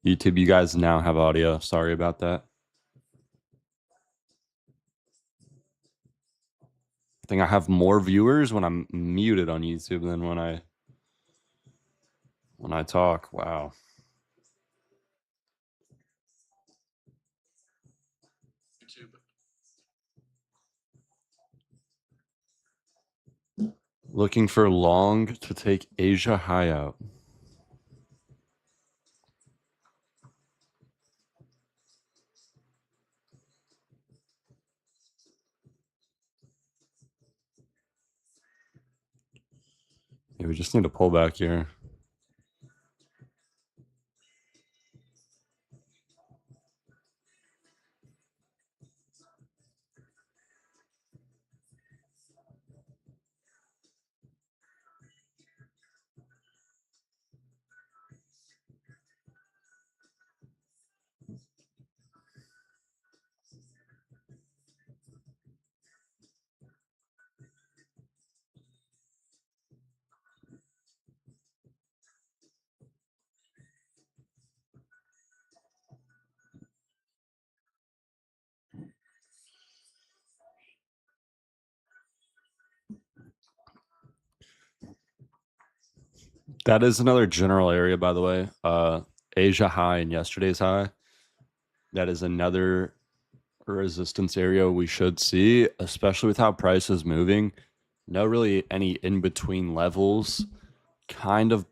YouTube, you guys now have audio. Sorry about that. I think I have more viewers when I'm muted on YouTube than when I talk. Wow. Looking for long to take Asia high out. Yeah, we just need to pull back here. That is another general area, by the way. Asia high and yesterday's high. That is another resistance area we should see, especially with how price is moving. No really any in between levels. Kind of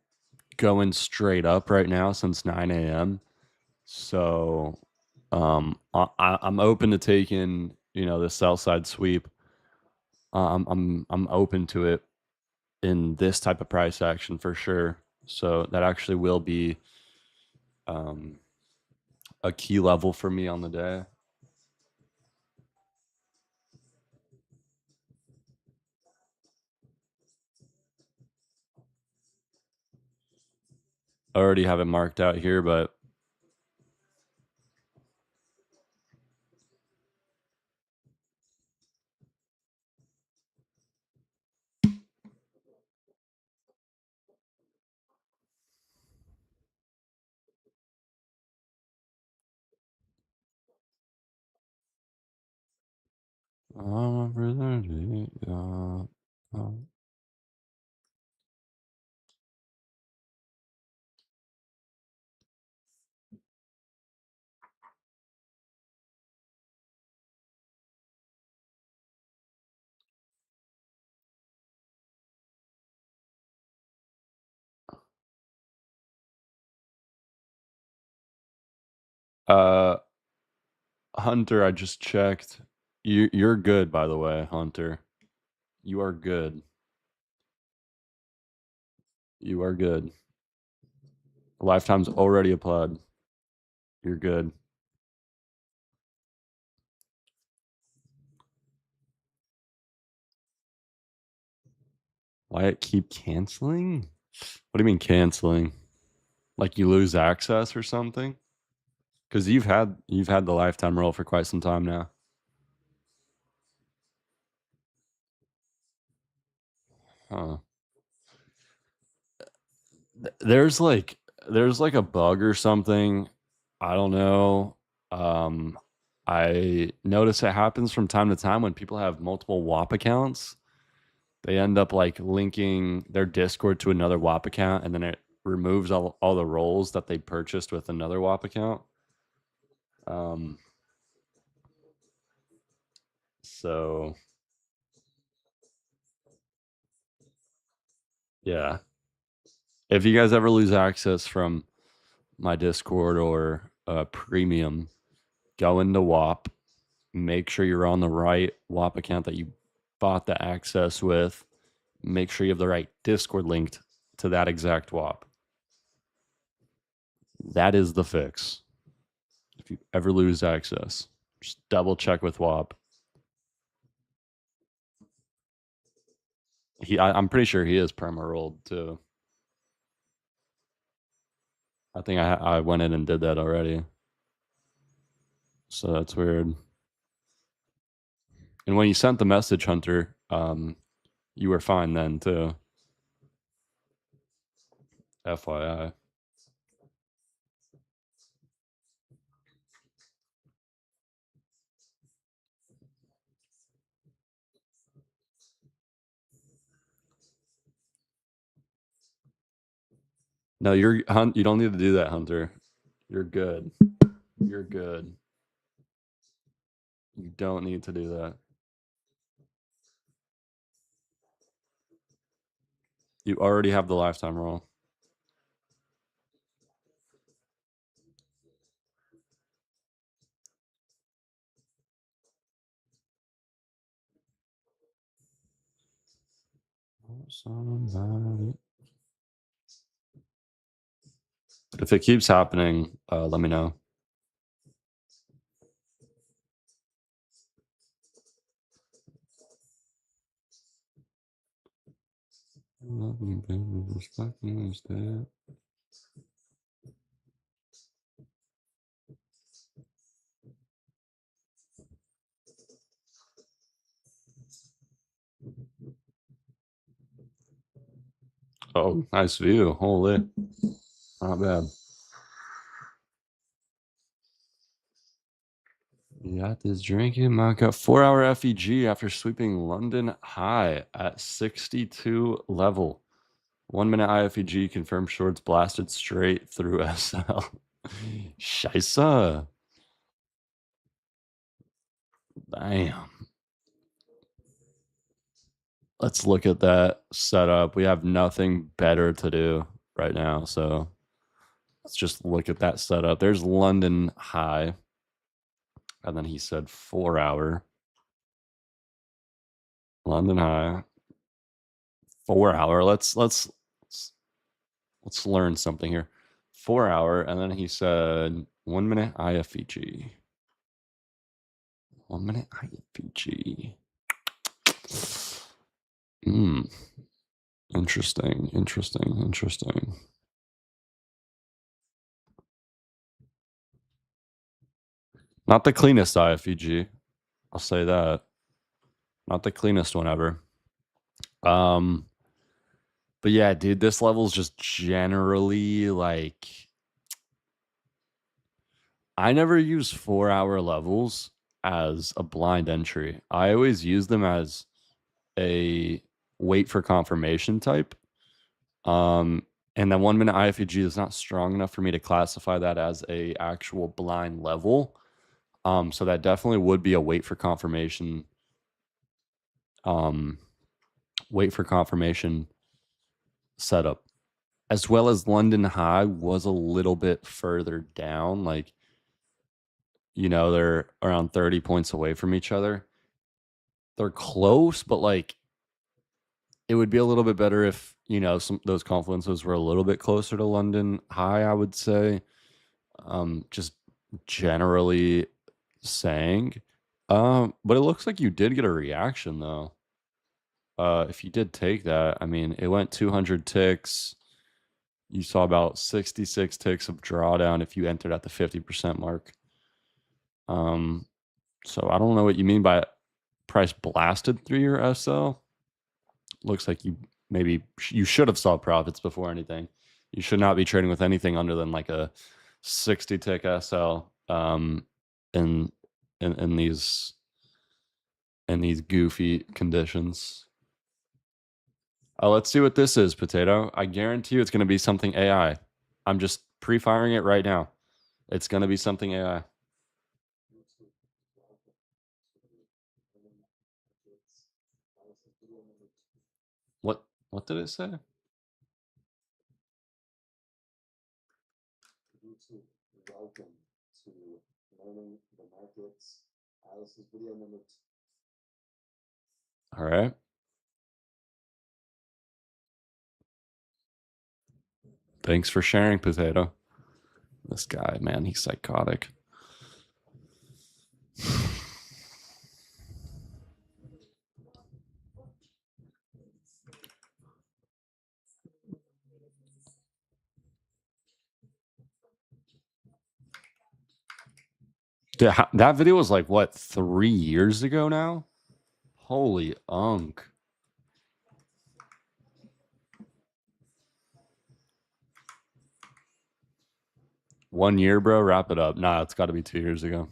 going straight up right now since 9 a.m. So I'm open to taking the sell side sweep. I'm open to it in this type of price action for sure. So that actually will be um, a key level for me on the day. I already have it marked out here, but uh, Hunter, I just checked. You're good, by the way, Hunter. You are good. You are good. Lifetime's already applied. You're good. Why it keep canceling? What do you mean canceling? Like you lose access or something? Because you've had the lifetime roll for quite some time now. Huh. There's like a bug or something. I don't know. Um, I notice it happens from time to time when people have multiple WAP accounts. They end up like linking their Discord to another WAP account, and then it removes all the roles that they purchased with another WAP account. Um, so yeah, if you guys ever lose access from my Discord or premium, go into WAP, make sure you're on the right WAP account that you bought the access with. Make sure you have the right Discord linked to that exact WAP. That is the fix. If you ever lose access, just double check with WAP. I'm pretty sure he is perma rolled too. I think I went in and did that already. So that's weird. And when you sent the message, Hunter, you were fine then too. FYI. No, you don't need to do that, Hunter. You're good. You're good. You don't need to do that. You already have the lifetime roll. Somebody. If it keeps happening, let me know. Love you, baby. Respect you instead. Oh, nice view. Holy. Not bad. You got this drinking my cup. 4-hour FEG after sweeping London High at 62 level. 1 minute IFEG confirmed shorts blasted straight through SL. Scheisse. Damn. Let's look at that setup. We have nothing better to do right now. So let's just look at that setup. There's London High. And then he said 4-hour. London High. 4-hour. Let's learn something here. 4-hour. And then he said 1 minute IFEG. 1 minute IFEG. Interesting. Not the cleanest IFEG. I'll say that. Not the cleanest one ever. But yeah, dude, this level is just generally like I never use 4-hour levels as a blind entry. I always use them as a wait for confirmation type. And then 1 minute IFEG is not strong enough for me to classify that as a actual blind level. So that definitely would be a wait for confirmation. Wait for confirmation setup. As well as London High was a little bit further down. Like, you know, they're around 30 points away from each other. They're close, but like it would be a little bit better if, you know, some those confluences were a little bit closer to London High, I would say. Just generally saying. But it looks like you did get a reaction though. If you did take that, I mean, it went 200 ticks. You saw about 66 ticks of drawdown if you entered at the 50% mark. So I don't know what you mean by price blasted through your SL. Looks like you should have saw profits before anything. You should not be trading with anything under than like a 60 tick SL in in these goofy conditions. Let's see what this is, Potato. I guarantee you it's going to be something AI. I'm just pre-firing it right now. It's going to be something AI. What did it say? Welcome to learning the markets. This is video number 2. All right. Thanks for sharing, Potato. This guy, man, he's psychotic. Dude, that video was like what, 3 years ago now? Holy unk. One year, bro. Wrap it up. Nah, it's got to be 2 years ago.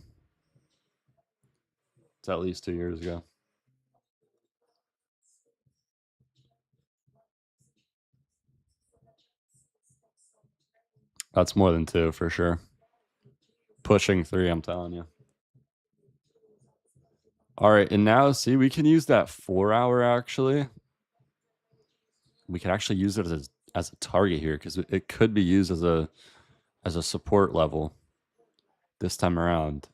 It's at least 2 years ago. That's more than two for sure. Pushing three, I'm telling you. All right, and now see, we can use that 4 hour actually. We can actually use it as a target here because it could be used as a support level this time around.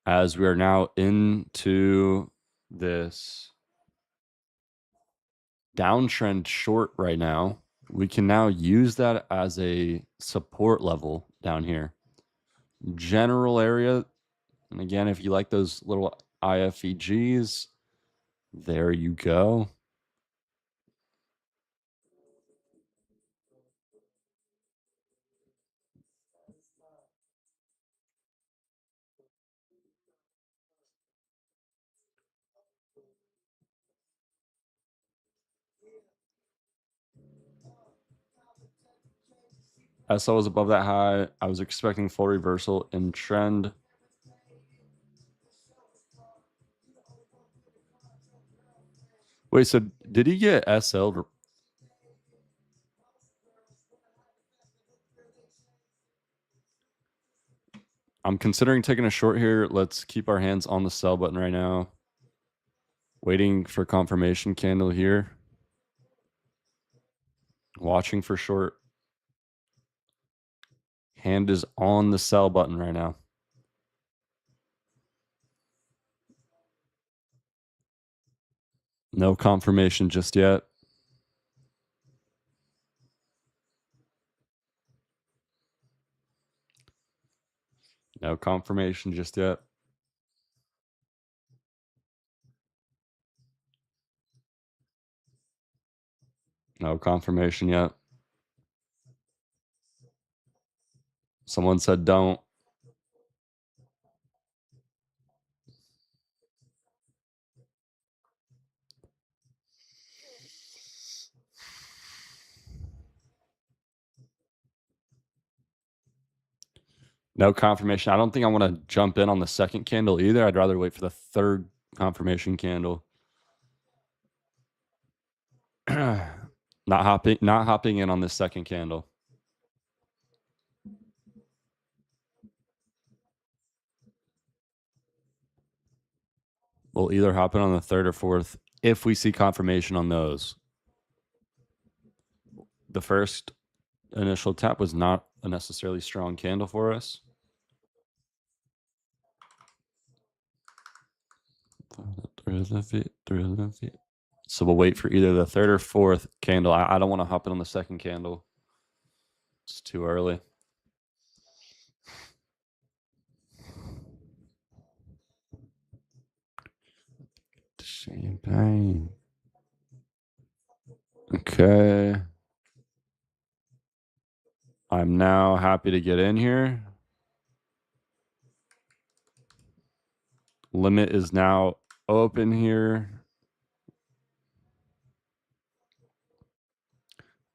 As we are now into this downtrend short right now, we can now use that as a support level down here. General area. And again, if you like those little IFEGs, there you go. SL was above that high. I was expecting full reversal in trend. Wait, so did he get SL? I'm considering taking a short here. Let's keep our hands on the sell button right now. Waiting for confirmation candle here. Watching for short. Hand is on the sell button right now. No confirmation just yet. No confirmation just yet. No confirmation yet. Someone said don't. No confirmation. I don't think I want to jump in on the second candle either. I'd rather wait for the third confirmation candle. not hopping in on this second candle. We'll either hop in on the third or fourth if we see confirmation on those. The first initial tap was not a necessarily strong candle for us. So we'll wait for either the third or fourth candle. I don't want to hop in on the second candle. It's too early. Champagne. Okay. I'm now happy to get in here. Limit is now open here.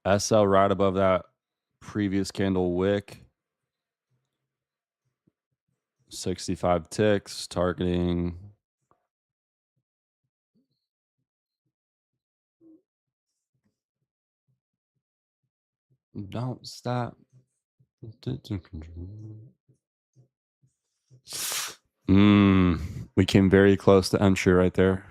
SL right above that previous candle wick. 65 ticks, targeting. Don't stop. We came very close to entry right there.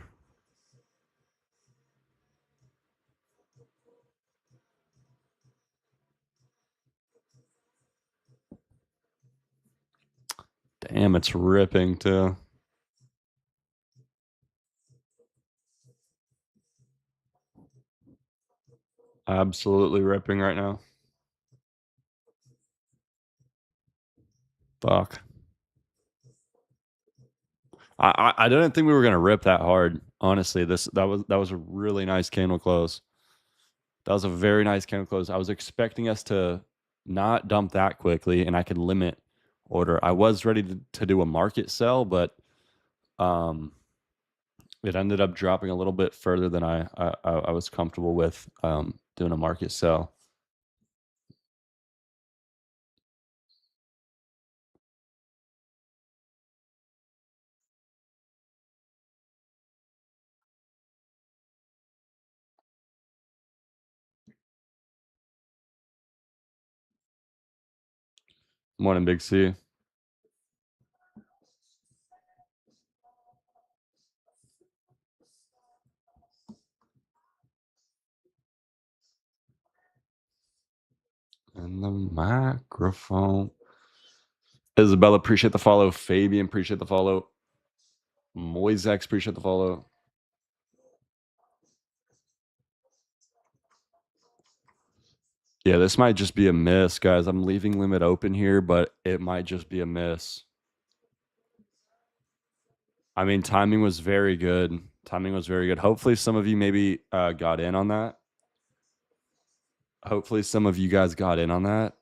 Damn, it's ripping too. Absolutely ripping right now. Fuck. I didn't think we were gonna rip that hard. Honestly, that was a really nice candle close. That was a very nice candle close. I was expecting us to not dump that quickly, and I could limit order. I was ready to do a market sell, but it ended up dropping a little bit further than I was comfortable with doing a market sell. Morning, Big C. And the microphone. Isabella, appreciate the follow. Fabian, appreciate the follow. Moisex, appreciate the follow. Yeah, this might just be a miss, guys. I'm leaving limit open here, but it might just be a miss. I mean, timing was very good. Timing was very good. Hopefully, some of you maybe got in on that. Hopefully, some of you guys got in on that.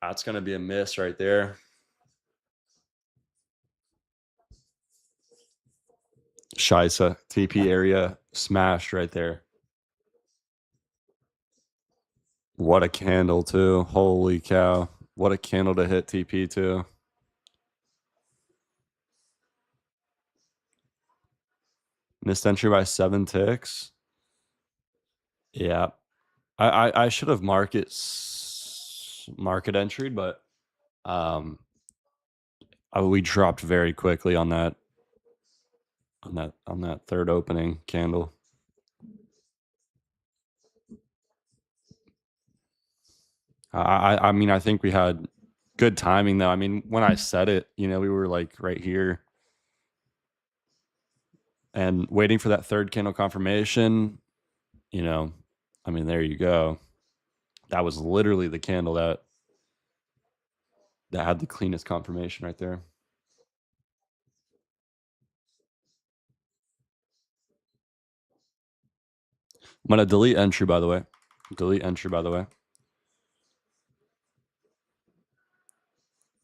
That's going to be a miss right there. Shisa, TP area smashed right there. What a candle, too. Holy cow. What a candle to hit TP, too. Missed entry by 7 ticks. Yeah. I should have market entry, but we dropped very quickly on that third opening candle. I mean, I think we had good timing though. I mean, when I said it, we were like right here and waiting for that third candle confirmation. I mean, there you go. That was literally the candle that had the cleanest confirmation right there. I'm gonna delete entry, by the way. Delete entry, by the way.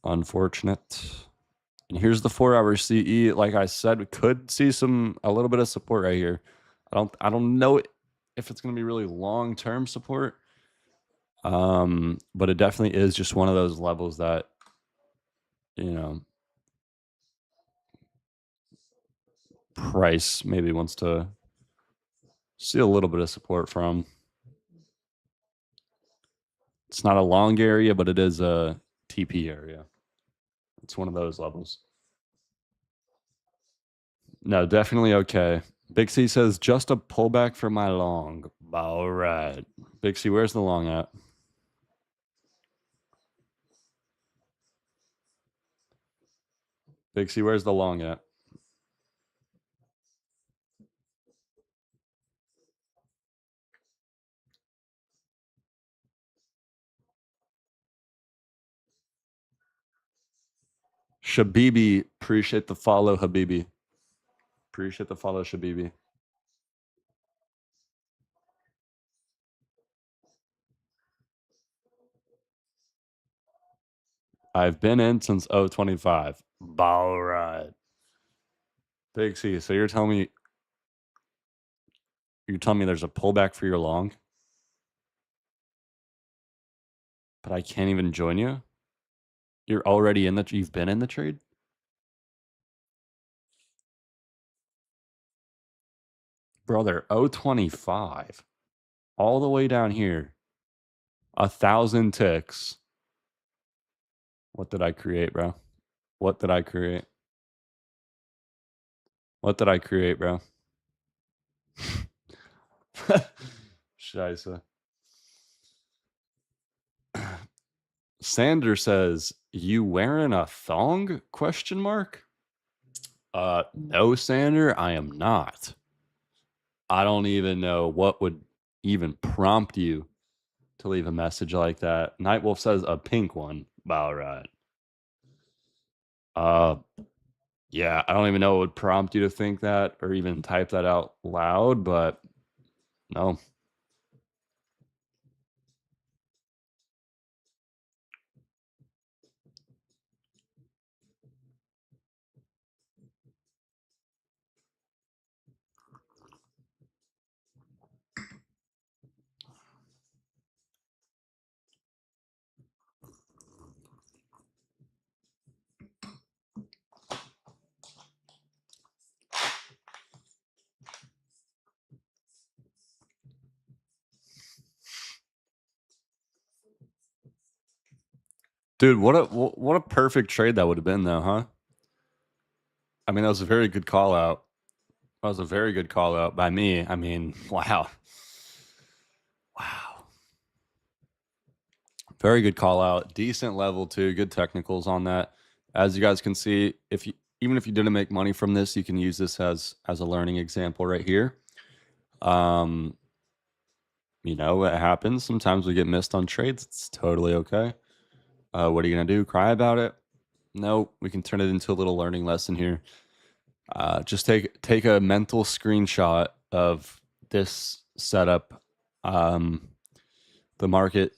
Unfortunate. And here's the 4-hour CE. Like I said, we could see a little bit of support right here. I don't know if it's going to be really long-term support. But it definitely is just one of those levels that, price maybe wants to see a little bit of support from. It's not a long area, but it is a TP area. It's one of those levels. No, definitely okay. Big C says, just a pullback for my long. All right. Big C, where's the long at? Big C, where's the long at? Shabibi, appreciate the follow, Habibi. Appreciate the follow, Shabibi. I've been in since 025. All right. Big C, so you're telling me there's a pullback for your long? But I can't even join you? You're already you've been in the trade? Brother, 025. All the way down here. 1,000 ticks. What did I create, bro? What did I create? What did I create, bro? Scheiße. Sander says, "You wearing a thong?" Question mark. No, Sander, I am not. I don't even know what would even prompt you to leave a message like that. Nightwolf says a pink one. All right. Yeah, I don't even know what would prompt you to think that or even type that out loud, but no. Dude, what a perfect trade that would have been though, huh? I mean, that was a very good call out. That was a very good call out by me. I mean, wow. Wow. Very good call out. Decent level too. Good technicals on that. As you guys can see, if you even if you didn't make money from this, you can use this as a learning example right here. Um, it happens. Sometimes we get missed on trades. It's totally okay. What are you gonna do? Cry about it? No, we can turn it into a little learning lesson here. Just take a mental screenshot of this setup. Um, the market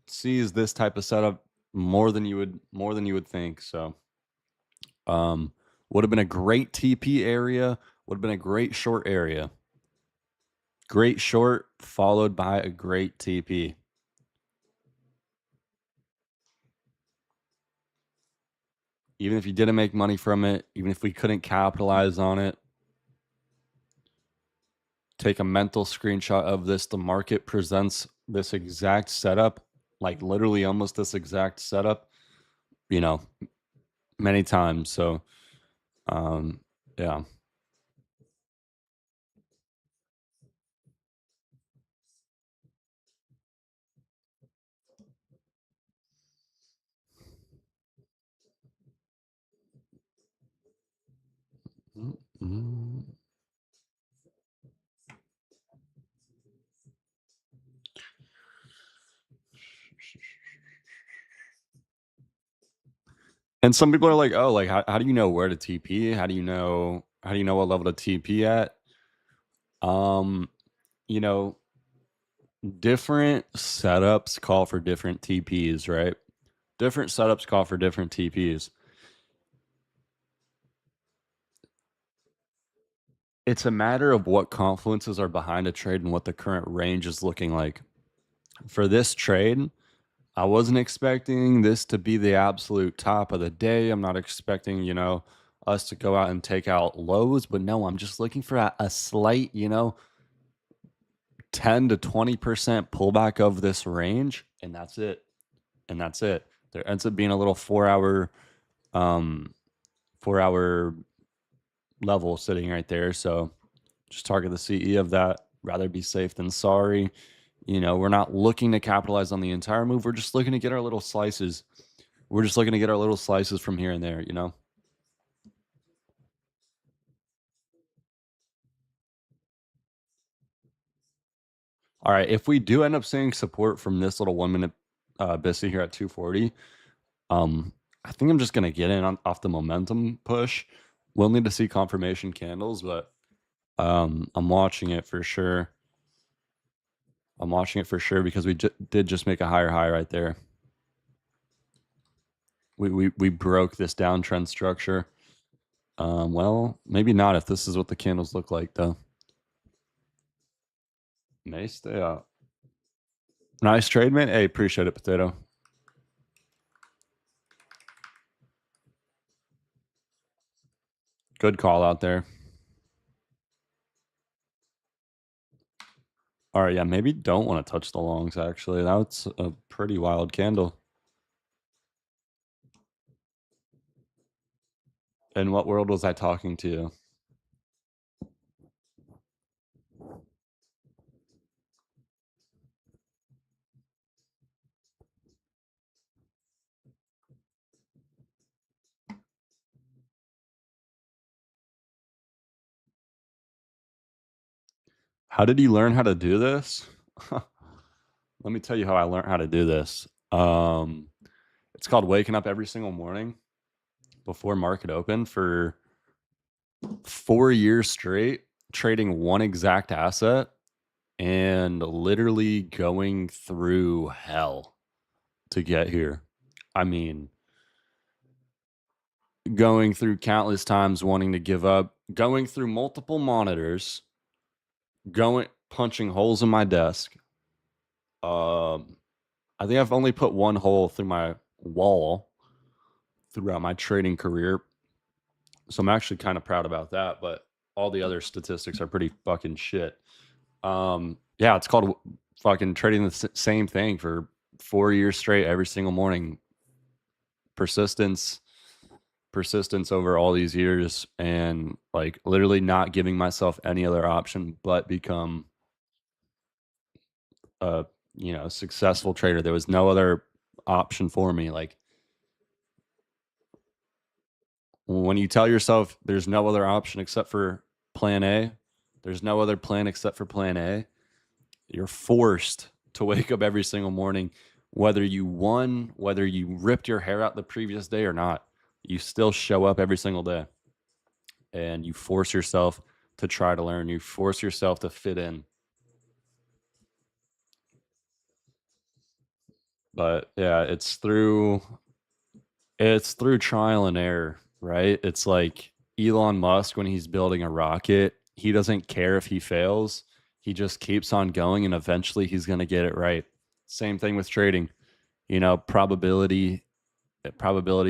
sees this type of setup more than you would think. So would have been a great TP area, would have been a great short area. Great short followed by a great TP. Even if you didn't make money from it, even if we couldn't capitalize on it, take a mental screenshot of this. The market presents this exact setup, like literally almost this exact setup, you know, many times. So, yeah. Mhm. And some people are like, "Oh, like how do you know where to TP? How do you know what level to TP at?" Um, you know, different setups call for different TPs, right? Different setups call for different TPs. It's a matter of what confluences are behind a trade and what the current range is looking like. For this trade, I wasn't expecting this to be the absolute top of the day. I'm not expecting, us to go out and take out lows, but no, I'm just looking for a slight, 10 to 20% pullback of this range, and that's it. And that's it. There ends up being a little um 4 hour level sitting right there. So just target the CE of that. Rather be safe than sorry. We're not looking to capitalize on the entire move. We're just looking to get our little slices. We're just looking to get our little slices from here and there. All right. If we do end up seeing support from this little 1 minute BISI here at 240, um, I think I'm just gonna get in off the momentum push. We'll need to see confirmation candles, but I'm watching it for sure. I'm watching it for sure because we did just make a higher high right there. We broke this downtrend structure. Well, maybe not if this is what the candles look like, though. May stay up. Nice trade, man. Hey, appreciate it, Potato. Good call out there. All right, yeah, maybe don't want to touch the longs, actually. That's a pretty wild candle. In what world was I talking to you? How did you learn how to do this? Let me tell you how I learned how to do this. It's called waking up every single morning before market open for 4 years straight, trading one exact asset and literally going through hell to get here. I mean, going through countless times wanting to give up, going through multiple monitors, going punching holes in my desk. Um, I think I've only put one hole through my wall throughout my trading career. So I'm actually kind of proud about that, but all the other statistics are pretty fucking shit. Yeah, it's called fucking trading the same thing for 4 years straight every single morning. persistence over all these years, and like literally not giving myself any other option but become a successful trader. There was no other option for me. Like when you tell yourself there's no other option except for plan A, there's no other plan except for plan A, you're forced to wake up every single morning, whether you won, whether you ripped your hair out the previous day or not. You still show up every single day and you force yourself to try to learn. You force yourself to fit in. But yeah, it's through trial and error, right? It's like Elon Musk when he's building a rocket, he doesn't care if he fails. He just keeps on going and eventually he's going to get it right. Same thing with trading. Probability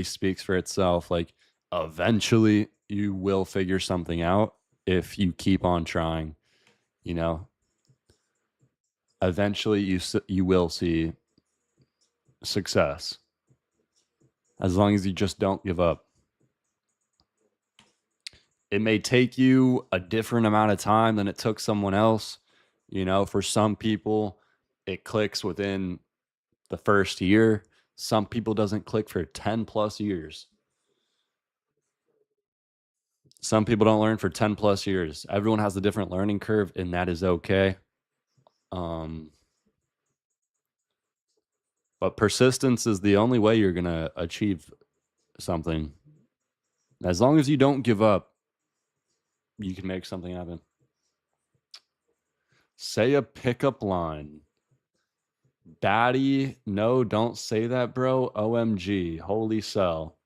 speaks for itself. Like eventually you will figure something out if you keep on trying, you know. Eventually you will see success as long as you just don't give up. It may take you a different amount of time than it took someone else. For some people, it clicks within the first year. Some people doesn't click for 10 plus years. Some people don't learn for 10 plus years. Everyone has a different learning curve, and that is okay. Um, but persistence is the only way you're going to achieve something. As long as you don't give up, you can make something happen. Say a pickup line. Daddy, no, don't say that, bro. OMG, holy cell.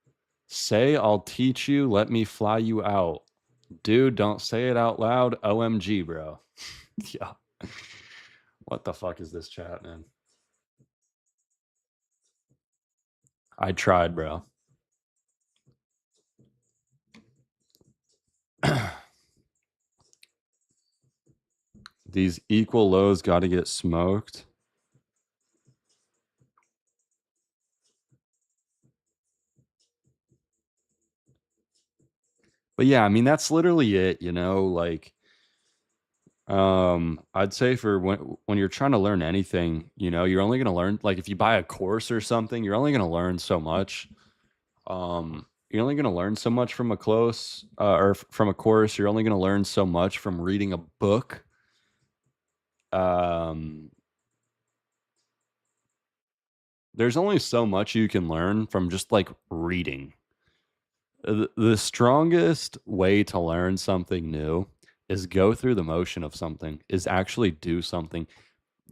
Say, I'll teach you, let me fly you out. Dude, don't say it out loud. OMG, bro. Yeah. What the fuck is this chat, man? I tried, bro. These equal lows got to get smoked. But yeah, I mean, that's literally it, like I'd say for when you're trying to learn anything, you're only going to learn, like if you buy a course or something, you're only going to learn so much. You're only going to learn so much from a from a course. You're only going to learn so much from reading a book. There's only so much you can learn from just like reading. The strongest way to learn something new is go through the motion of something, is actually do something.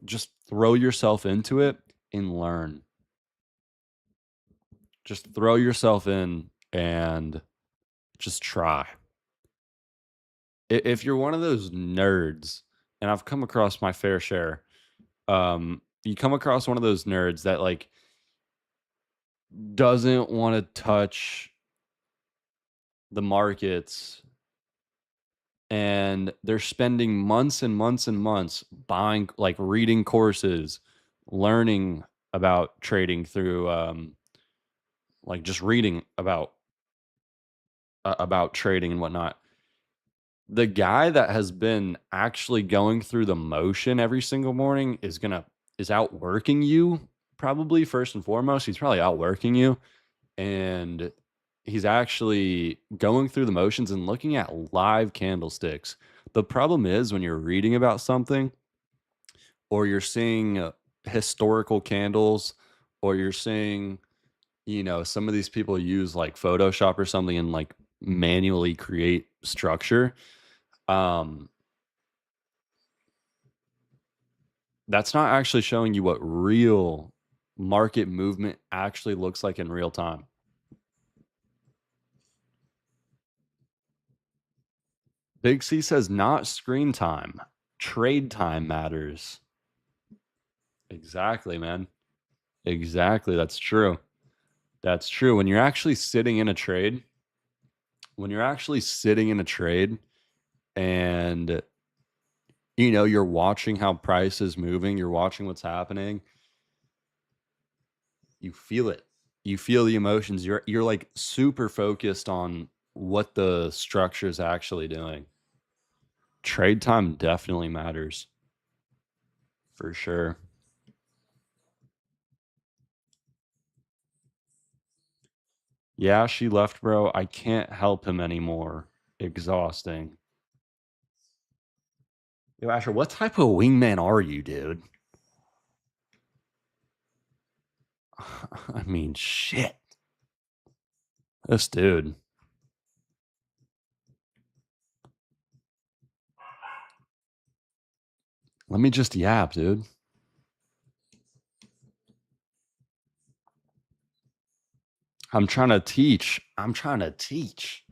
Just throw yourself into it and learn. Just throw yourself in and just try. If you're one of those nerds, and I've come across my fair share, you come across one of those nerds that like doesn't want to touch the markets, and they're spending months and months and months buying, like reading courses, learning about trading through like just reading about trading and whatnot. The guy that has been actually going through the motion every single morning is outworking you, probably first and foremost. He's probably outworking you, and he's actually going through the motions and looking at live candlesticks. The problem is when you're reading about something, or you're seeing historical candles, or you're seeing, some of these people use like Photoshop or something and like manually create structure. Um, that's not actually showing you what real market movement actually looks like in real time. Big C says not screen time, trade time matters. Exactly, man. Exactly. That's true. That's true. When you're actually sitting in a trade and you're watching how price is moving, you're watching what's happening, you feel it. you feel the emotions. You're like super focused on what the structure is actually doing. Trade time definitely matters for sure. Yeah, she left, bro. I can't help him anymore. Exhausting. Yo, Asher, what type of wingman are you, dude? I mean, shit. This dude. Let me just yap, dude. I'm trying to teach. I'm trying to teach.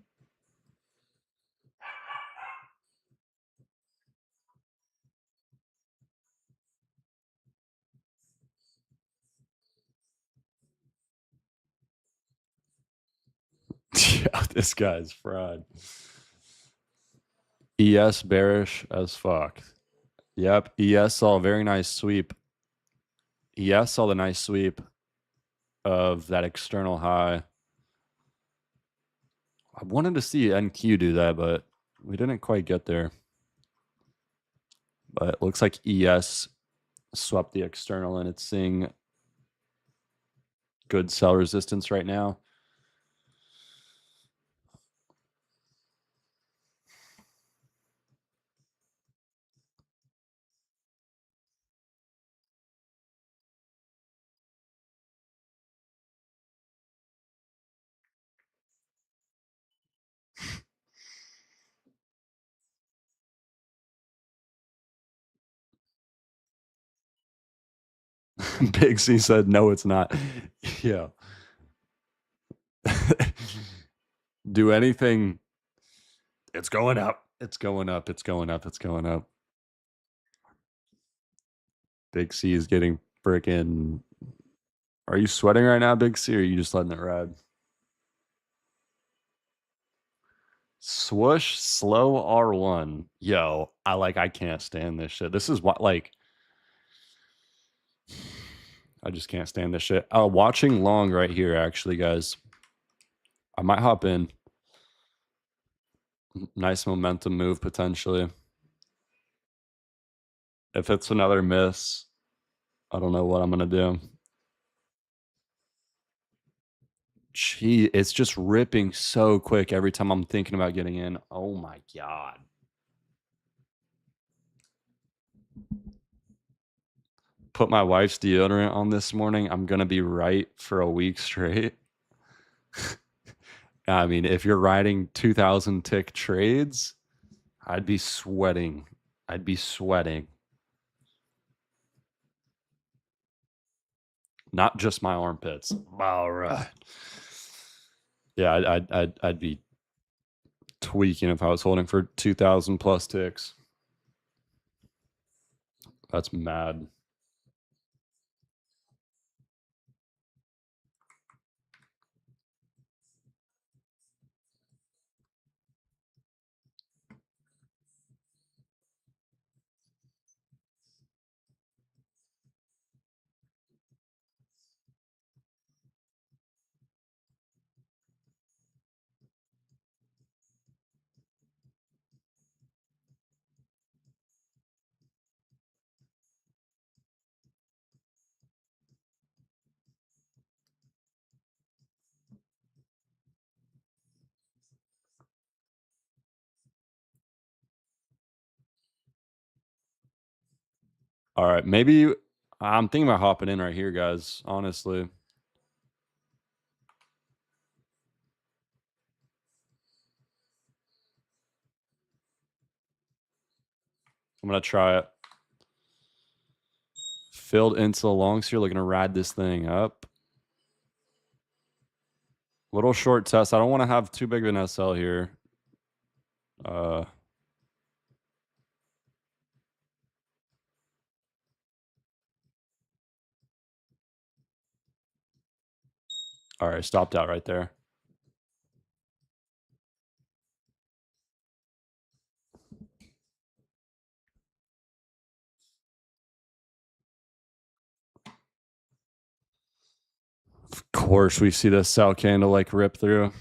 Yeah, this guy's fried. ES bearish as fuck. Yep. ES saw a very nice sweep. ES saw the nice sweep of that external high. I wanted to see NQ do that, but we didn't quite get there. But it looks like ES swept the external and it's seeing good sell resistance right now. Big C said, no, it's not. Yeah. Do anything. It's going up. It's going up. It's going up. It's going up. Big C is getting freaking. Are you sweating right now, Big C, or are you just letting it ride? Swush slow R1. Yo, I can't stand this shit. This is what I just can't stand this shit. Watching long right here, actually, guys. I might hop in. Nice momentum move potentially. If it's another miss, I don't know what I'm gonna do. Gee, it's just ripping so quick every time I'm thinking about getting in. Oh my god. Put my wife's deodorant on this morning. I'm gonna be right for a week straight. I mean, if you're riding 2,000 tick trades, I'd be sweating. I'd be sweating. Not just my armpits. All right. Yeah, I'd be tweaking if I was holding for 2,000 plus ticks. That's mad. All right, maybe I'm thinking about hopping in right here, guys. Honestly, I'm gonna try it. Filled into the longs here, looking to ride this thing up. Little short test. I don't want to have too big of an SL here. Uh, all right, stopped out right there. course, we see the sell candle like rip through.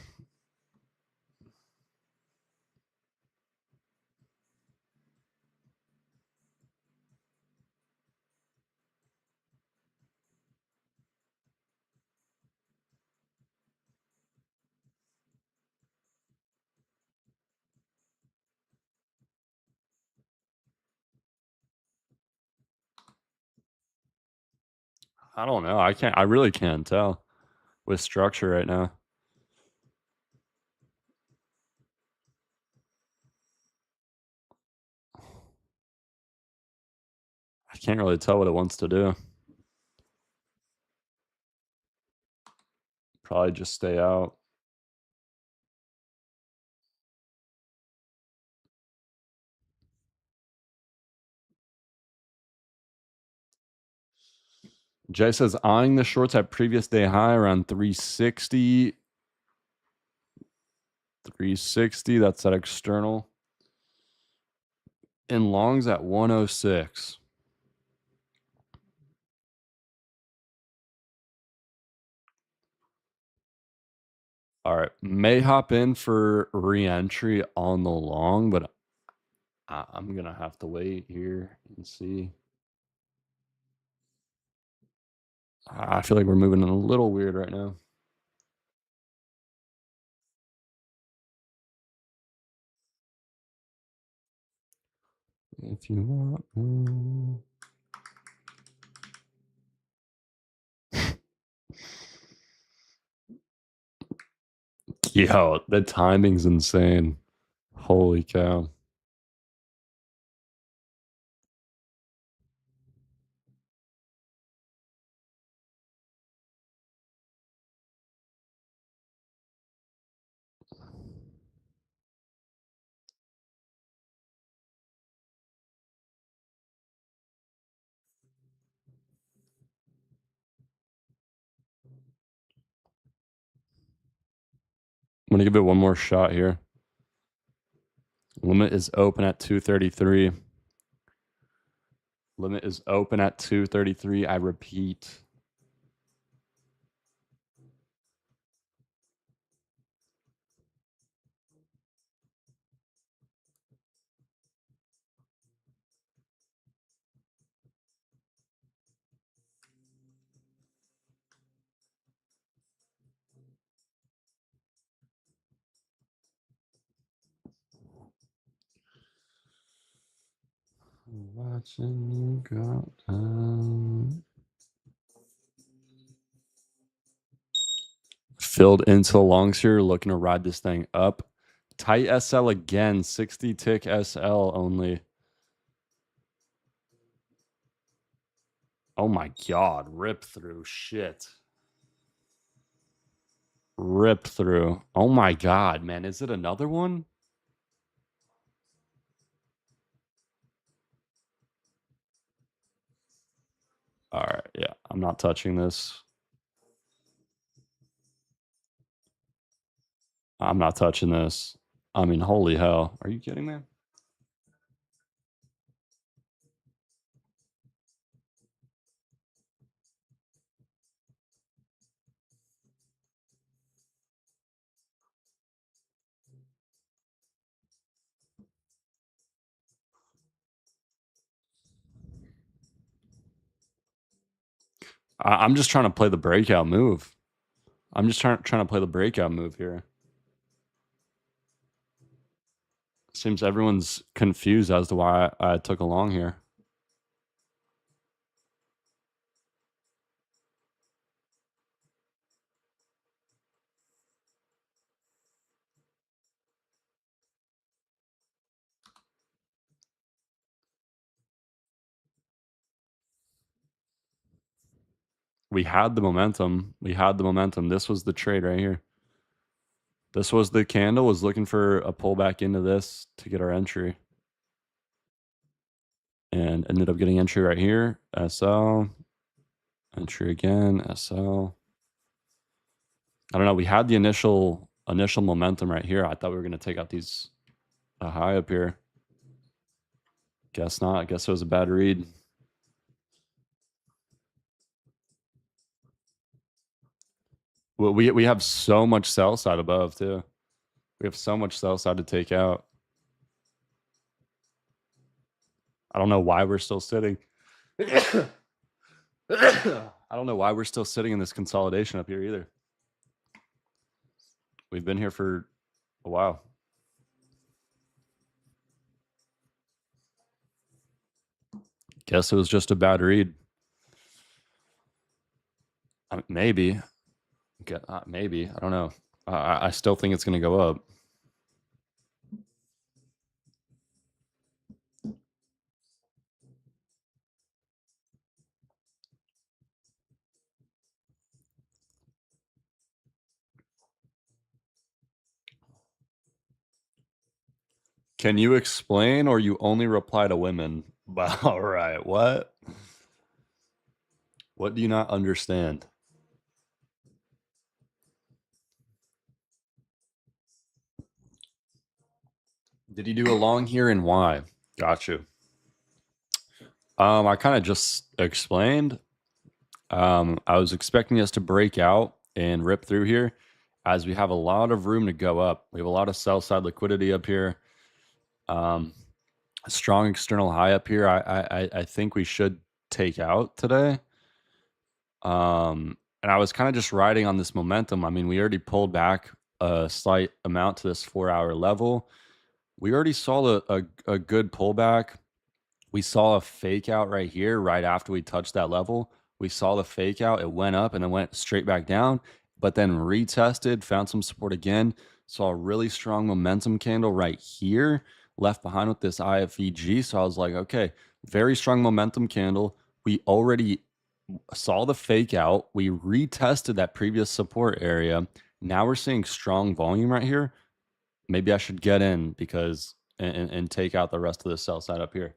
I don't know. I really can't tell with structure right now. I can't really tell what it wants to do. Probably just stay out. Jay says eyeing the shorts at previous day high around 360. 360. That's that external. And longs at 106. All right. May hop in for re-entry on the long, but I'm going to have to wait here and see. I feel like we're moving a little weird right now. If you want. Yo, the timing's insane. Holy cow. I'm going to give it one more shot here. Limit is open at 233. Limit is open at 233. I repeat. Watching you go down. Filled into the longs here, looking to ride this thing up. Tight SL again, 60 tick SL only. Oh my God, rip through. Shit. Rip through. Oh my God, man. Is it another one? All right. Yeah, I'm not touching this. I'm not touching this. I mean, holy hell. Are you kidding me? I'm just trying to play the breakout move. I'm just trying to play the breakout move here. Seems everyone's confused as to why I took a long here. We had the momentum. We had the momentum. This was the trade right here. This was the candle, was looking for a pullback into this to get our entry. And ended up getting entry right here. SL. Entry again. SL. I don't know. We had the initial momentum right here. I thought we were going to take out these high up here. Guess not. I guess it was a bad read. Well, we have so much sell side above too. We have so much sell side to take out. I don't know why we're still sitting. I don't know why we're still sitting in this consolidation up here either. We've been here for a while. Guess it was just a bad read. Maybe. Maybe. I don't know. I still think it's going to go up. Can you explain, or you only reply to women? All right. What? What do you not understand? Did you do a long here, and why? Got you. I kind of just explained. I was expecting us to break out and rip through here, as we have a lot of room to go up. We have a lot of sell side liquidity up here. A strong external high up here. I think we should take out today. And I was kind of just riding on this momentum. I mean, we already pulled back a slight amount to this 4 hour level. We already saw a good pullback. We saw a fake out right here, right after we touched that level. We saw the fake out, it went up and then went straight back down, but then retested, found some support again. Saw a really strong momentum candle right here, left behind with this IFEG. So I was like, okay, very strong momentum candle. We already saw the fake out. We retested that previous support area. Now we're seeing strong volume right here. Maybe I should get in because and take out the rest of the sell side up here.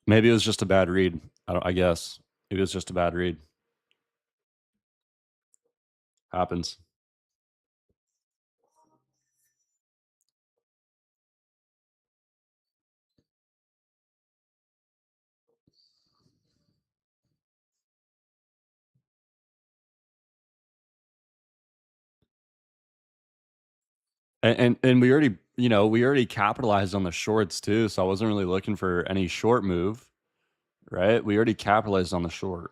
Maybe it was just a bad read. I guess it was just a bad read. Happens. And we already, we already capitalized on the shorts too. So I wasn't really looking for any short move, right? We already capitalized on the short,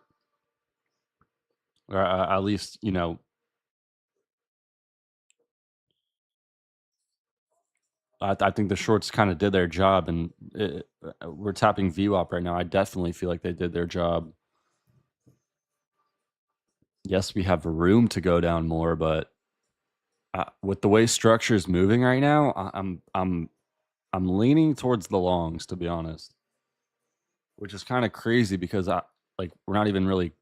or at least, I think the shorts kind of did their job, and we're tapping VWAP right now. I definitely feel like they did their job. Yes, we have room to go down more, but with the way structure is moving right now, I'm leaning towards the longs, to be honest, which is kind of crazy because we're not even really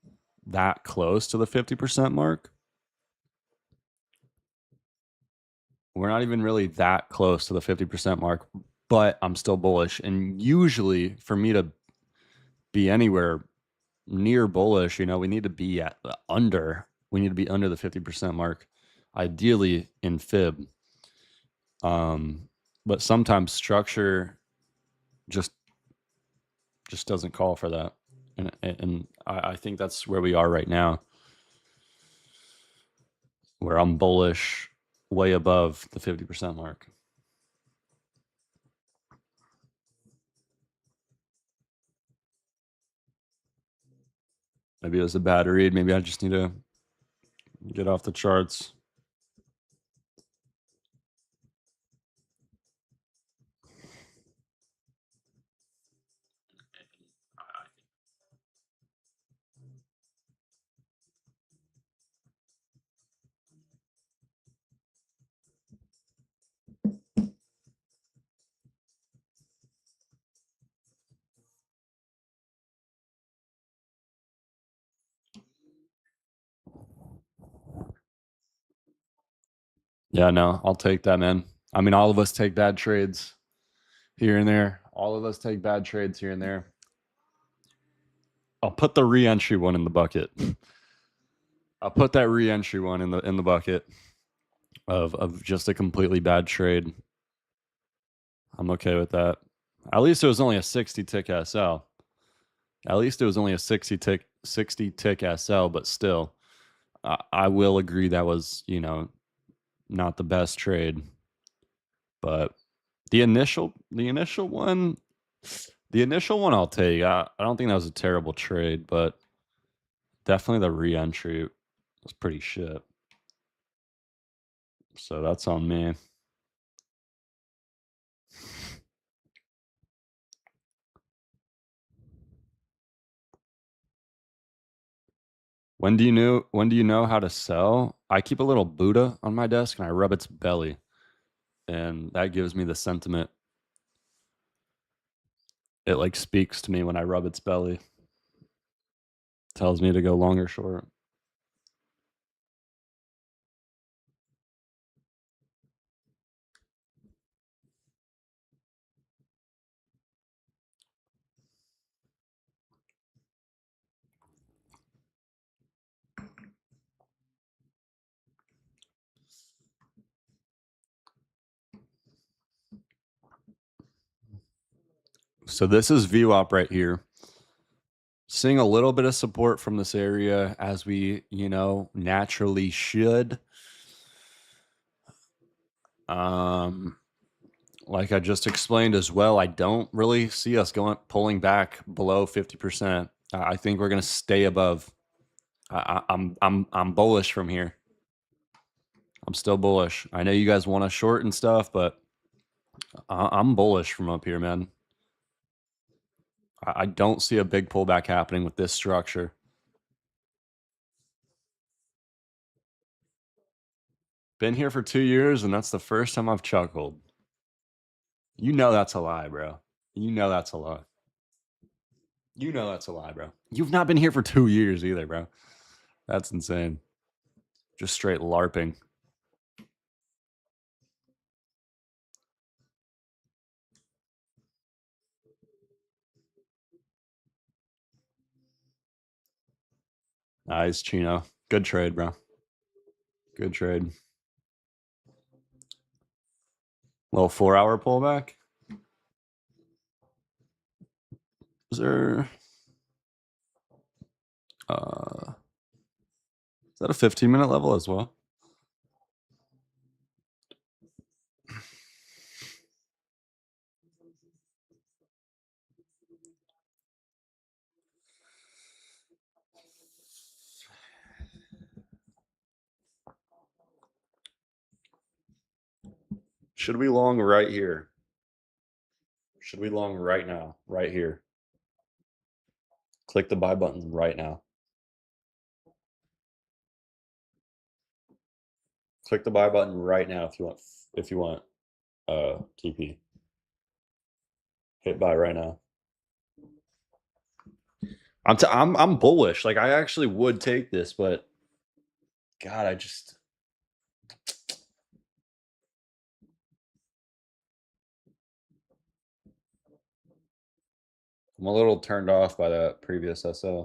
that close to the 50% mark. We're not even really that close to the 50% mark, but I'm still bullish. And usually for me to be anywhere near bullish, we need to be at we need to be under the 50% mark, ideally in fib. But sometimes structure just doesn't call for that. And I think that's where we are right now, where I'm bullish way above the 50% mark. Maybe it was a bad read. Maybe I just need to get off the charts. Yeah, no, I'll take that, man. I mean, all of us take bad trades here and there. All of us take bad trades here and there. I'll put the re-entry one in the bucket. I'll put that re-entry one in the bucket of just a completely bad trade. I'm okay with that. At least it was only a 60 tick SL. At least it was only a 60 tick SL, but still, I will agree that was, not the best trade. But the initial one I'll take. I don't think that was a terrible trade, but definitely the re-entry was pretty shit. So that's on me. When do you know how to sell? I keep a little Buddha on my desk and I rub its belly, and that gives me the sentiment. It like speaks to me when I rub its belly, tells me to go long or short. So this is VWAP right here. Seeing a little bit of support from this area as we, naturally should. Um, like I just explained as well, I don't really see us pulling back below 50%. I think we're gonna stay above. I'm bullish from here. I'm still bullish. I know you guys want to short and stuff, but I'm bullish from up here, man. I don't see a big pullback happening with this structure. Been here for 2 years, and that's the first time I've chuckled. You know that's a lie, bro. You know that's a lie. You know that's a lie, bro. You've not been here for 2 years either, bro. That's insane. Just straight LARPing. Nice, Chino. Good trade, bro. Good trade. Little 4-hour pullback. Is there is that a 15-minute level as well? Should we long right here? Should we long right now? Right here. Click the buy button right now. Click the buy button right now if you want TP. Hit buy right now. I'm bullish. Like I actually would take this, but God, I'm a little turned off by that previous SL.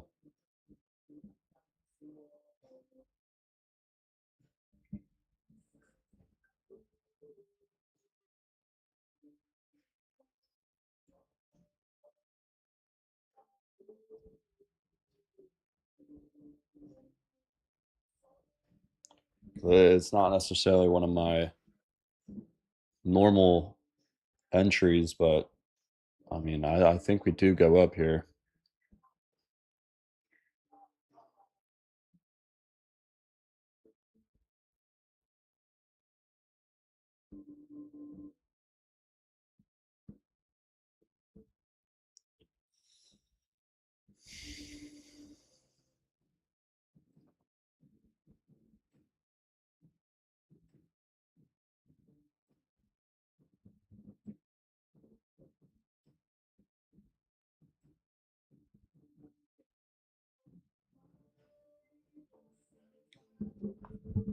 It's not necessarily one of my normal entries, but I mean, I think we do go up here.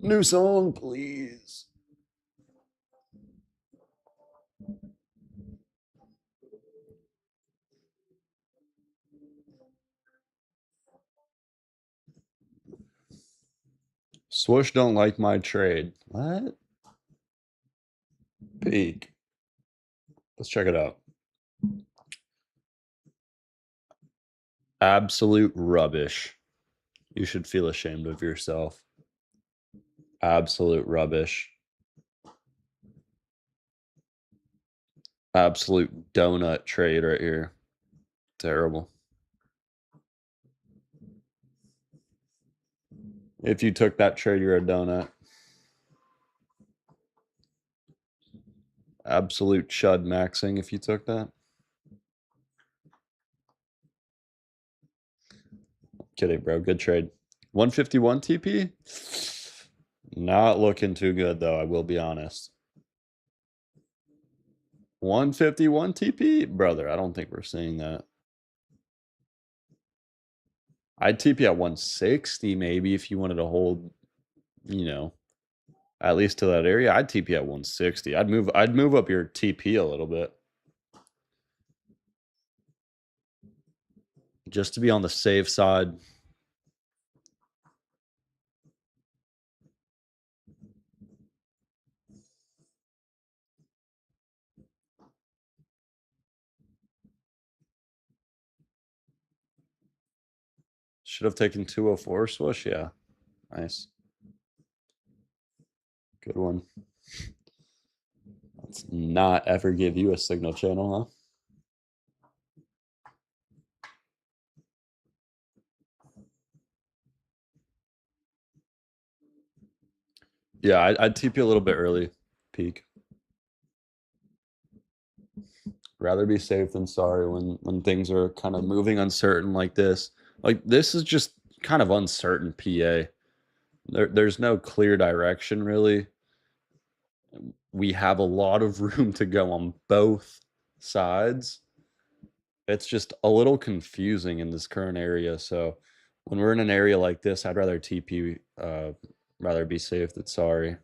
New song, please. Swush don't like my trade. What? Peak. Let's check it out. Absolute rubbish. You should feel ashamed of yourself. Absolute rubbish. Absolute donut trade right here. Terrible. If you took that trade, you're a donut. Absolute chud maxing if you took that. Kidding, bro. Good trade. 151 TP? Not looking too good, though, I will be honest. 151 TP? Brother, I don't think we're seeing that. I'd TP at 160 maybe if you wanted to hold, you know, at least to that area. I'd TP at 160. I'd move up your TP a little bit. Just to be on the safe side. Should have taken 204 swoosh. Yeah. Nice. Good one. Let's not ever give you a signal channel, huh? Yeah, I'd TP a little bit early. Peak. Rather be safe than sorry when things are kind of moving uncertain like this. Like this is just kind of uncertain PA. There's no clear direction really. We have a lot of room to go on both sides. It's just a little confusing in this current area. So when we're in an area like this, I'd rather TP, rather be safe than sorry.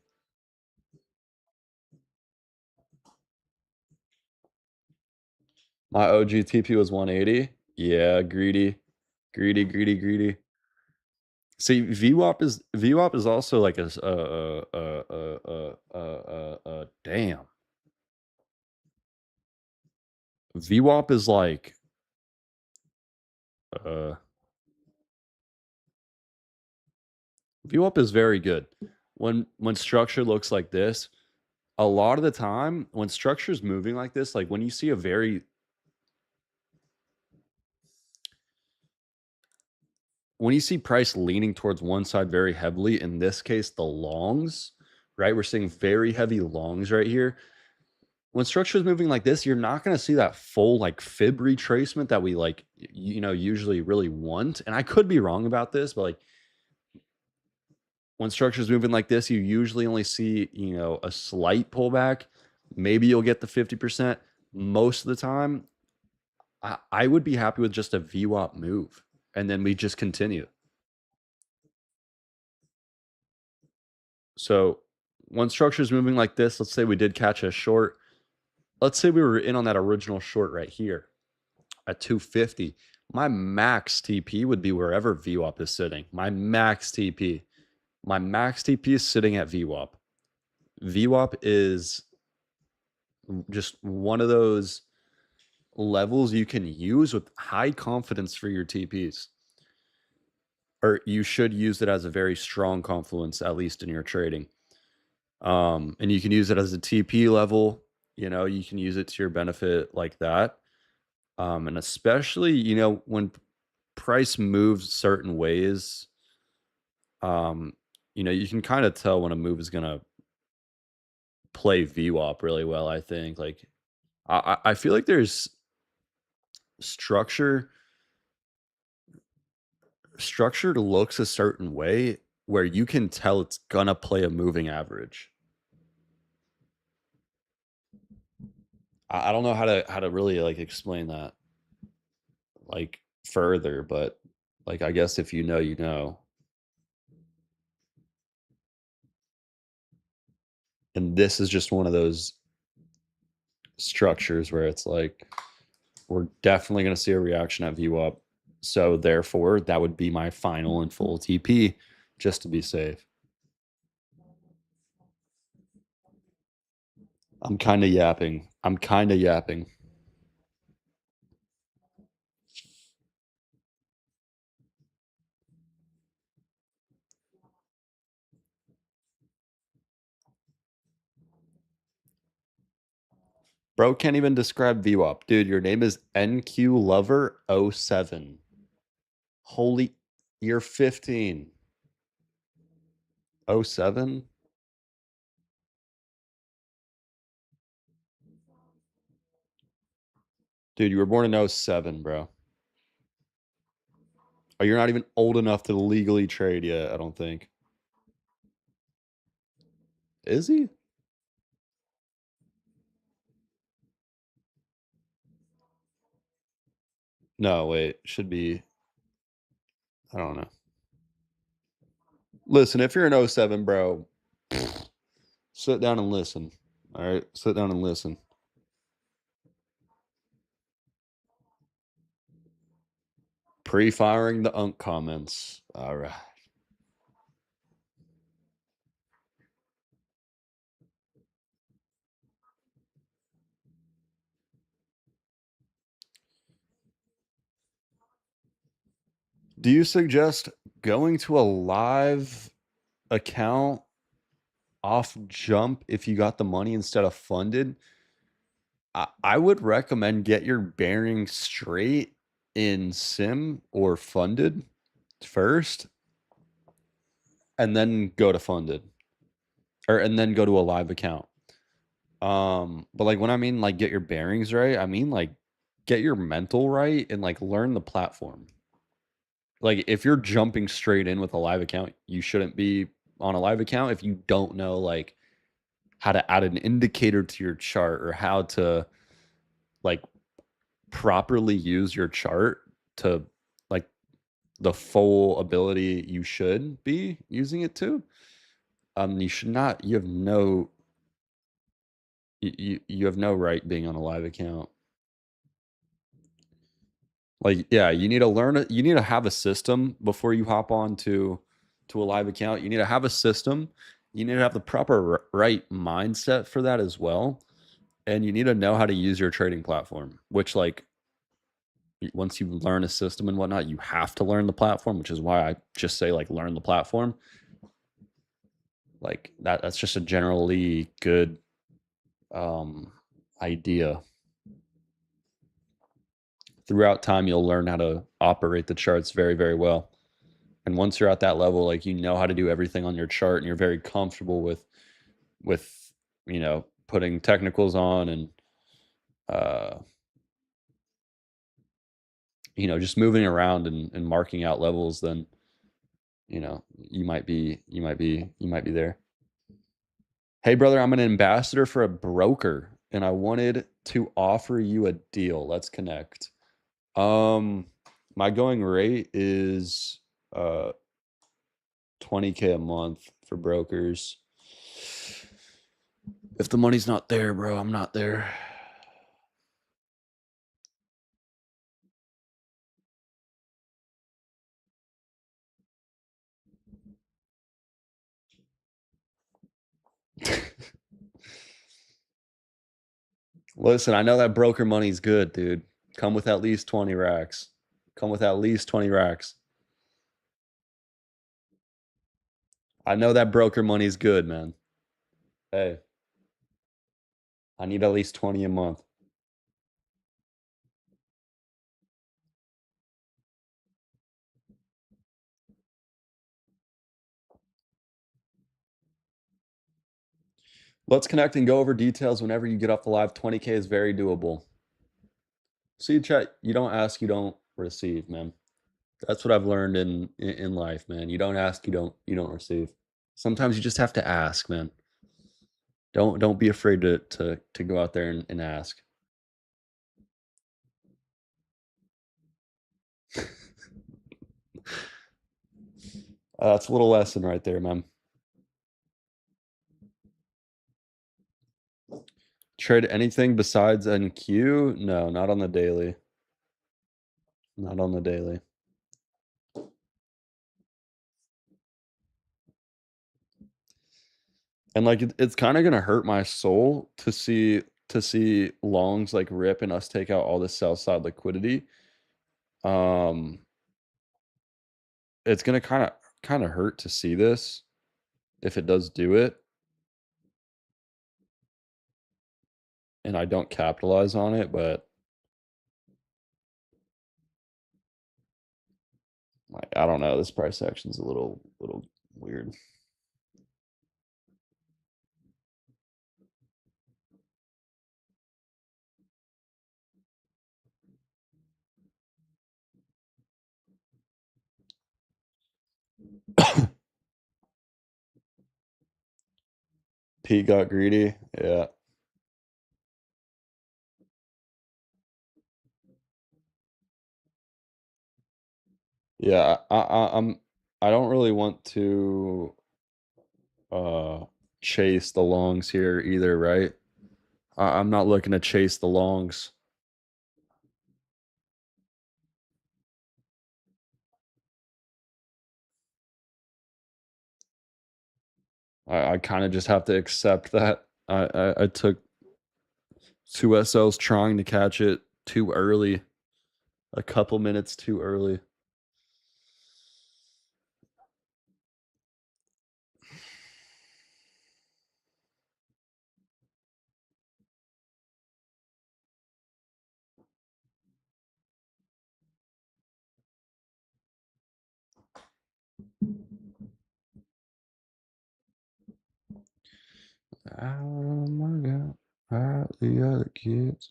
My OG TP was 180. Yeah, greedy, greedy, greedy, greedy. See, VWAP is also like damn. VWAP is like uh VWAP is very good. When structure looks like this, a lot of the time when structure is moving like this, like when you see a very when you see price leaning towards one side very heavily, in this case the longs, right? We're seeing very heavy longs right here. When structure is moving like this, you're not going to see that full like fib retracement that we like, usually really want. And I could be wrong about this, but like when structure is moving like this, you usually only see, a slight pullback. Maybe you'll get the 50%. Most of the time, I would be happy with just a VWAP move. And then we just continue. So when structure is moving like this, let's say we did catch a short. Let's say we were in on that original short right here at 250. My max TP would be wherever VWAP is sitting. My max TP. My max TP is sitting at VWAP. VWAP is just one of those levels you can use with high confidence for your TPs. Or you should use it as a very strong confluence, at least in your trading. And you can use it as a TP level. You can use it to your benefit like that. And especially, when price moves certain ways, um, you can kind of tell when a move is gonna play VWAP really well, I think. Like I feel like there's structure structure looks a certain way where you can tell it's gonna play a moving average. I don't know how to really like explain that like further, but like I guess if you know, you know. And this is just one of those structures where it's like we're definitely going to see a reaction at VWAP. So therefore, that would be my final and full TP just to be safe. I'm kind of yapping. Bro can't even describe VWAP. Dude, your name is NQ Lover 07. Holy, you're 15. 07? Dude, you were born in 07, bro. Oh, you're not even old enough to legally trade yet, I don't think. Is he? No, wait. Should be. I don't know. Listen, if you're an '07, bro, sit down and listen. All right? Sit down and listen. Pre-firing the unk comments. All right. Do you suggest going to a live account off jump if you got the money instead of funded? I would recommend get your bearings straight in sim or funded first, and then go to funded, or and then go to a live account. But like when I mean like get your bearings right, I mean like get your mental right and like learn the platform. Like if you're jumping straight in with a live account, you shouldn't be on a live account if you don't know like how to add an indicator to your chart or how to like properly use your chart to like the full ability you should be using it to. You should not. You have no. You have no right being on a live account. Like, yeah, you need to learn it. You need to have a system before you hop on to a live account. You need to have a system. You need to have the proper right mindset for that as well. And you need to know how to use your trading platform, which like once you learn a system and whatnot, you have to learn the platform, which is why I just say like learn the platform. Like that's just a generally good um idea. Throughout time you'll learn how to operate the charts very, very well. And once you're at that level, like you know how to do everything on your chart and you're very comfortable with putting technicals on and uh just moving around and marking out levels, then you might be there. Hey brother, I'm an ambassador for a broker and I wanted to offer you a deal. Let's connect. My going rate is 20K a month for brokers. If the money's not there, bro, I'm not there. Listen, I know that broker money's good, dude. Come with at least 20 racks. Come with at least 20 racks. I know that broker money's good, man. Hey, I need at least 20 a month. Let's connect and go over details whenever you get off the live. 20K is very doable. See, chat, you don't ask, you don't receive, man. That's what I've learned in life, man. You don't ask, you don't receive. Sometimes you just have to ask, man. Don't be afraid to go out there and ask. That's a little lesson right there, man. Trade anything besides NQ? No, not on the daily. Not on the daily. And like it's kind of gonna hurt my soul to see longs like rip and us take out all the sell side liquidity. Um, it's gonna kind of hurt to see this if it does do it. and I don't capitalize on it, but like I don't know, this price action's a little weird. Pete got greedy. Yeah. Yeah, I don't really want to uh chase the longs here either, right? I'm not looking to chase the longs. I kind of just have to accept that. I took two SLs trying to catch it too early, a couple minutes too early. Oh my god. The other kids.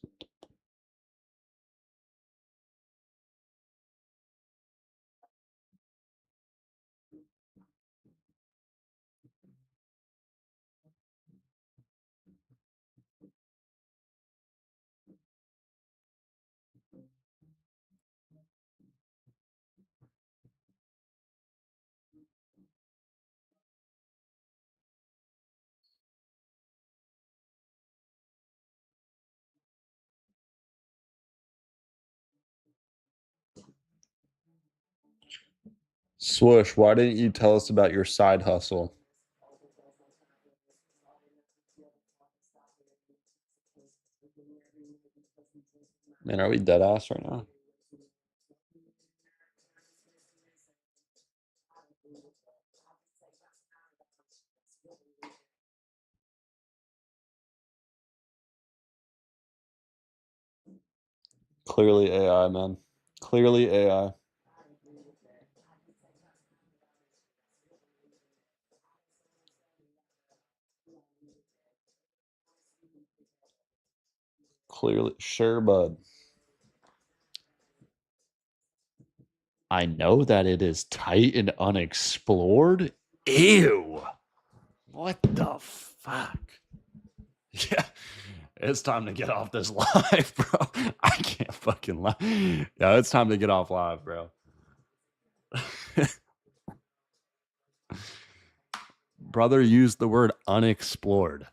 Swush, why didn't you tell us about your side hustle? Man, are we dead ass right now? Clearly AI, man. Clearly AI. Clearly, sure, bud. I know that it is tight and unexplored. Ew. What the fuck? Yeah. It's time to get off this live, bro. I can't fucking lie. Yeah, it's time to get off live, bro. Brother used the word unexplored.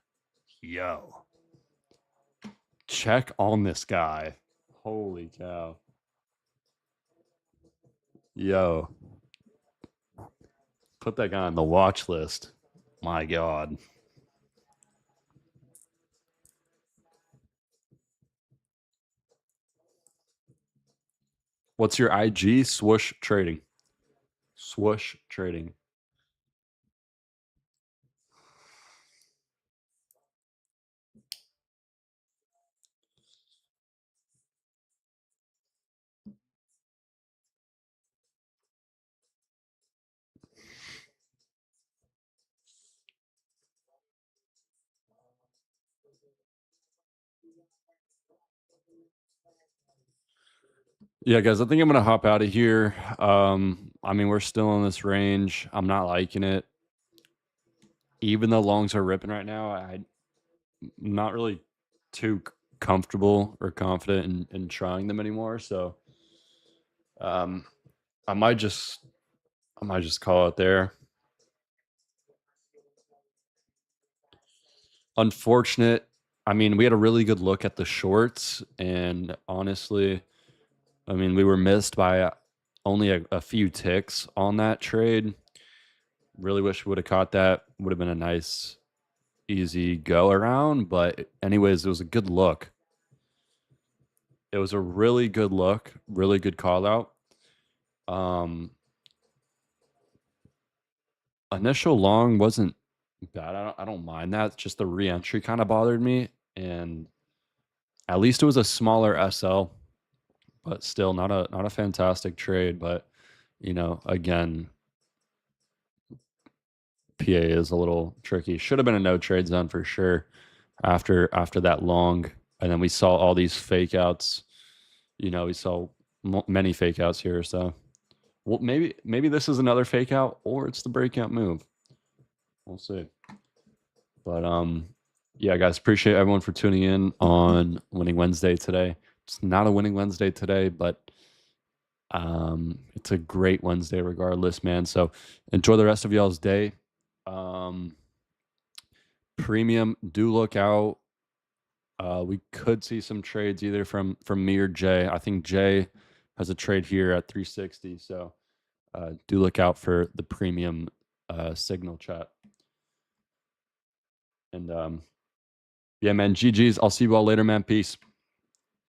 Yo. Check on this guy. Holy cow. Yo. Put that guy on the watch list. My God. What's your IG? Swoosh trading. Swoosh trading. Yeah, guys, I think I'm gonna hop out of here. I mean, we're still in this range. I'm not liking it. Even though longs are ripping right now, I'm not really too comfortable or confident in trying them anymore. So um I might just call it there. Unfortunate. I mean, we had a really good look at the shorts, and honestly, I mean, we were missed by only a few ticks on that trade. Really wish we would have caught that. Would have been a nice, easy go around. But, anyways, it was a good look. It was a really good look, really good call out. Um, Initial long wasn't bad. I don't mind that. It's just the re-entry kind of bothered me, and At least it was a smaller SL, but still not a fantastic trade. But again, PA is a little tricky. Should have been a no trade zone for sure after that long, and then we saw all these fake outs. We saw many fake outs here. So well, maybe this is another fake out, or it's the breakout move. We'll see. But yeah, guys, appreciate everyone for tuning in on Winning Wednesday today. It's not a Winning Wednesday today, but it's a great Wednesday regardless, man. So enjoy the rest of y'all's day. Premium, do look out. We could see some trades either from me or Jay. I think Jay has a trade here at 360. So do look out for the premium signal chat. And yeah, man, GG's. I'll see you all later, man. Peace.